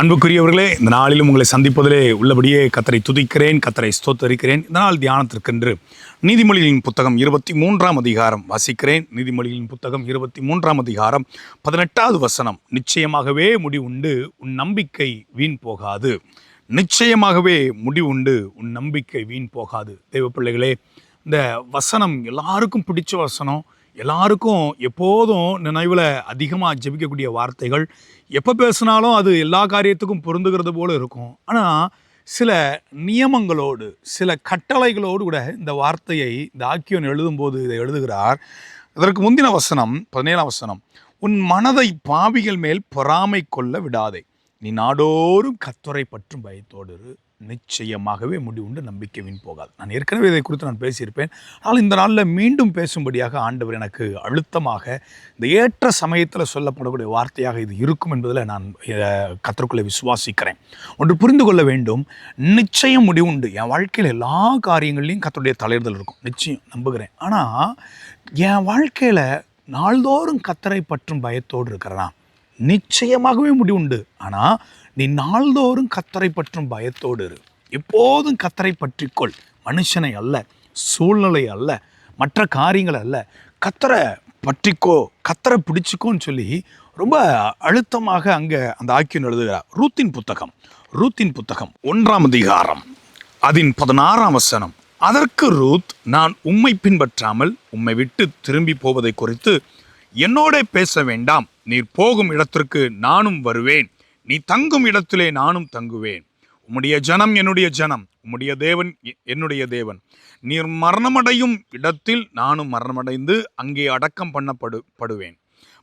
அன்புக்குரியவர்களே, இந்த நாளிலும் உங்களை சந்திப்பதிலே உள்ளபடியே கர்த்தரை துதிக்கிறேன், கர்த்தரை ஸ்தோத்தரிக்கிறேன். இந்த நாள் தியானத்திற்கென்று நீதிமொழிகளின் புத்தகம் 23ஆம் அதிகாரம் வாசிக்கிறேன். நீதிமொழிகளின் புத்தகம் 23ஆம் அதிகாரம் 18வது வசனம். நிச்சயமாகவே முடிவுண்டு உன் நம்பிக்கை வீண் போகாது. நிச்சயமாகவே முடிவுண்டு உன் நம்பிக்கை வீண் போகாது. தெய்வ பிள்ளைகளே, இந்த வசனம் எல்லாருக்கும் பிடிச்ச வசனம். எல்லாருக்கும் எப்போதும் நினைவில் அதிகமாக ஜெபிக்கக்கூடிய வார்த்தைகள். எப்போ பேசினாலும் அது எல்லா காரியத்துக்கும் பொருந்துகிறது போல இருக்கும். ஆனால் சில நியமங்களோடு, சில கட்டளைகளோடு கூட இந்த வார்த்தையை இந்த ஆக்கியோன் எழுதும்போது இதை எழுதுகிறார். இதற்கு முந்தின வசனம் 17ஆம் வசனம். உன் மனதை பாவிகள் மேல் பொறாமை கொள்ள விடாதே, நீ நாடோறும் கர்த்தரை பற்றும் பயத்தோடு நிச்சயமாகவே முடிவுண்டு நம்பிக்கை வீண் போகாது. நான் ஏற்கனவே இதை குறித்து நான் பேசியிருப்பேன். ஆனால் இந்த நாளில் மீண்டும் பேசும்படியாக ஆண்டவர் எனக்கு அழுத்தமாக இந்த ஏற்ற சமயத்தில் சொல்லப்படக்கூடிய வார்த்தையாக இது இருக்கும் என்பதில் நான் கர்த்தருக்குள்ளே விசுவாசிக்கிறேன். ஒன்று புரிந்து கொள்ள வேண்டும், நிச்சயம் முடிவுண்டு. என் வாழ்க்கையில் எல்லா காரியங்கள்லையும் கர்த்தருடைய தலையிடுதல் இருக்கும், நிச்சயம் நம்புகிறேன். ஆனால் என் வாழ்க்கையில் நாள்தோறும் கர்த்தரை பற்றும் பயத்தோடு இருக்கிறேனா? நிச்சயமாகவே முடிவுண்டு. ஆனால் நீ நாள்தோறும் கர்த்தரை பற்றும் பயத்தோடு இரு. எப்போதும் கர்த்தரை பற்றிக்கொள். மனுஷனை அல்ல, சூழ்நிலை அல்ல, மற்ற காரியங்கள் அல்ல, கர்த்தரை பற்றிக்கோ, கர்த்தரை பிடிச்சிக்கோன்னு சொல்லி ரொம்ப அழுத்தமாக அங்கே அந்த ஆக்கியோன் எழுதுகிறார். ரூத்தின் புத்தகம் 1ஆம் அதிகாரம் அதன் 16ஆம் வசனம். அதற்கு ரூத், நான் உம்மை பின்பற்றாமல் உம்மை விட்டு திரும்பி போவதை குறித்து என்னோட பேச வேண்டாம். நீர் போகும் இடத்திற்கு நானும் வருவேன், நீ தங்கும் இடத்திலே நானும் தங்குவேன். உம்முடைய ஜனம் என்னுடைய ஜனம், உம்முடைய தேவன் என்னுடைய தேவன். நீர் மரணமடையும் இடத்தில் நானும் மரணமடைந்து அங்கே அடக்கம் பண்ணப்படுவேன்.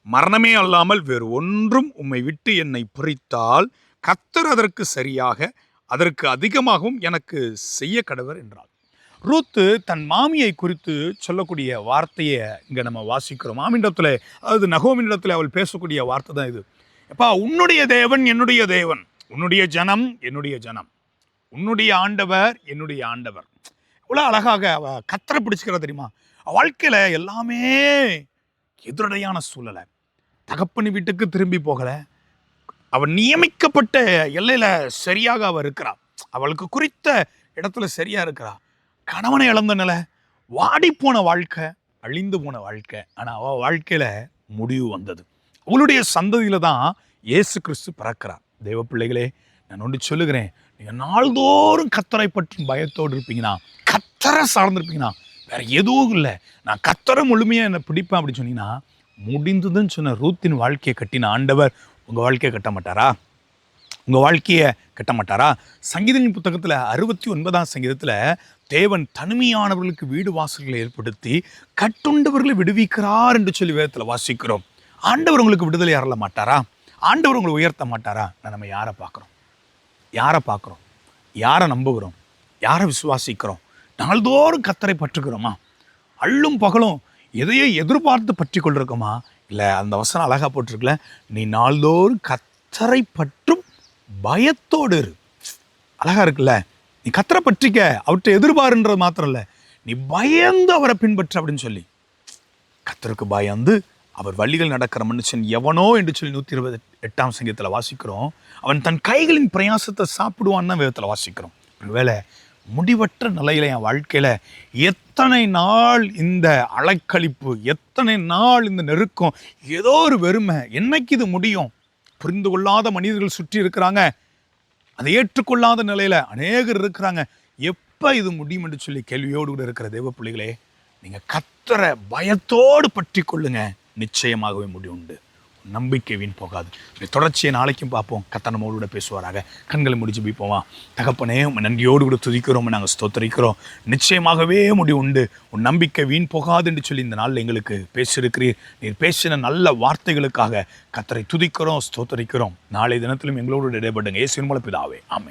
மரணமே அல்லாமல் வேறு ஒன்றும் உம்மை விட்டு என்னை பிரித்தால் கர்த்தர் அதற்கு சரியாக, அதற்கு அதிகமாகவும் எனக்கு செய்ய கடவர் என்றார். ரூத்து தன் மாமியை குறித்து சொல்லக்கூடிய வார்த்தையை இங்கே நம்ம வாசிக்கிறோம். மாமியிடத்தில், அதாவது நகோமியிடத்தில் அவள் பேசக்கூடிய வார்த்தை தான் இது. எப்பா, உன்னுடைய தேவன் என்னுடைய தேவன், உன்னுடைய ஜனம் என்னுடைய ஜனம், உன்னுடைய ஆண்டவர் என்னுடைய ஆண்டவர். இவ்வளோ அழகாக அவ கர்த்தரை பிடிச்சிக்கிறா தெரியுமா? வாழ்க்கையில் எல்லாமே எதிரடையான சூழலை. தகப்பனி வீட்டுக்கு திரும்பி போகலை, அவள் நியமிக்கப்பட்ட எல்லையில் சரியாக அவள் இருக்கிறா, அவளுக்கு குறித்த இடத்துல சரியாக இருக்கிறா. கணவனை இழந்த நிலை, வாடிப்போன வாழ்க்கை, அழிந்து போன வாழ்க்கை. ஆனால் அவள் வாழ்க்கையில் முடிவு வந்தது. அவளுடைய சந்ததியில் தான் இயேசு கிறிஸ்து பிறக்கிறார். தெய்வ பிள்ளைகளே, நான் ஒன்று சொல்லுகிறேன், நீங்கள் நாள்தோறும் கர்த்தரை பற்றும் பயத்தோடு இருப்பீங்கன்னா, கர்த்தரை சார்ந்திருப்பீங்கன்னா, வேற எதுவும் இல்லை, நான் கர்த்தரை முழுமையாக என்னை பிடிப்பேன் அப்படின்னு சொன்னீங்கன்னா, முடிந்ததுன்னு சொன்ன ரூத்தின் வாழ்க்கையை கட்டின ஆண்டவர் உங்கள் வாழ்க்கையை கட்ட மாட்டாரா? உங்கள் வாழ்க்கையை கட்ட மாட்டாரா? சங்கீதங்களின் புத்தகத்தில் 69ஆம் சங்கீதத்தில் தேவன் தனிமையானவர்களுக்கு வீடு வாசல்களை ஏற்படுத்தி கட்டுண்டவர்களை விடுவிக்கிறார் என்று சொல்லி வேதத்தில் வாசிக்கிறோம். ஆண்டவர் உங்களுக்கு விடுதலை அருள மாட்டாரா? ஆண்டவர் உங்களை உயர்த்த மாட்டாரா? நம்ம யாரை பார்க்குறோம்? யாரை நம்புகிறோம்? யாரை விசுவாசிக்கிறோம்? நாள்தோறும் கர்த்தரை பற்றுக்கிறோமா? அள்ளும் பகலும் எதையோ எதிர்பார்த்து பற்றி கொண்டிருக்கோமா? இல்லை, அந்த வசனம் அழகாக போட்டிருக்கல, நீ நாள்தோறும் கர்த்தரை பற்றும் பயத்தோடு இரு. அழகா இருக்குல்ல? நீ கர்த்தரை பற்றிக்க, அவற்றை எதிர்பாருன்றது மாத்திரம் இல்லை, நீ பயந்து அவரை பின்பற்ற அப்படின்னு சொல்லி. கர்த்தருக்கு பயந்து அவர் வழிகள் நடக்கிற மனுஷன் எவனோ என்று சொல்லி 128ஆம் சங்கீதத்தில் வாசிக்கிறோம். அவன் தன் கைகளின் பிரயாசத்தை சாப்பிடுவான்னு தான் வேதத்தில் வாசிக்கிறோம். ஒருவேளை முடிவற்ற நிலையில என் வாழ்க்கையில் எத்தனை நாள் இந்த அலைக்கழிப்பு, எத்தனை நாள் இந்த நெருக்கம், ஏதோ ஒரு வெறுமை, என்னைக்கு இது முடியும்? புரிந்து கொள்ளாத மனிதர்கள் சுற்றி இருக்கிறாங்க, அதை ஏற்றுக்கொள்ளாத நிலையில் அநேகர் இருக்கிறாங்க. எப்போ இது முடியும் என்று சொல்லி கேள்வியோடு கூட இருக்கிற தேவ பிள்ளைகளே, நீங்கள் கர்த்தரை பயத்தோடு பற்றி கொள்ளுங்க. நிச்சயமாகவே முடிவுண்டு, நம்பிக்கை வீண் போகாது. தொடர்ச்சியை நாளைக்கும் பார்ப்போம். கர்த்தர் நம்மளோட பேசுவாராக. கண்களை முடிச்சு போய்ப்போமா? தகப்பனே, நன்றியோடு கூட துதிக்கிறோம், நாங்கள் ஸ்தோத்தரிக்கிறோம். நிச்சயமாகவே முடிவுண்டு, உன் நம்பிக்கை வீண் போகாது என்று சொல்லி இந்த நாளில் எங்களுக்கு பேசியிருக்கிறீர். நீர் பேசின நல்ல வார்த்தைகளுக்காக கர்த்தரை துதிக்கிறோம், ஸ்தோத்தரிக்கிறோம். நாளை தினத்திலும் எங்களோடு இடைப்படுங்க. இயேசுவின் மூலம் பிதாவே, ஆமென்.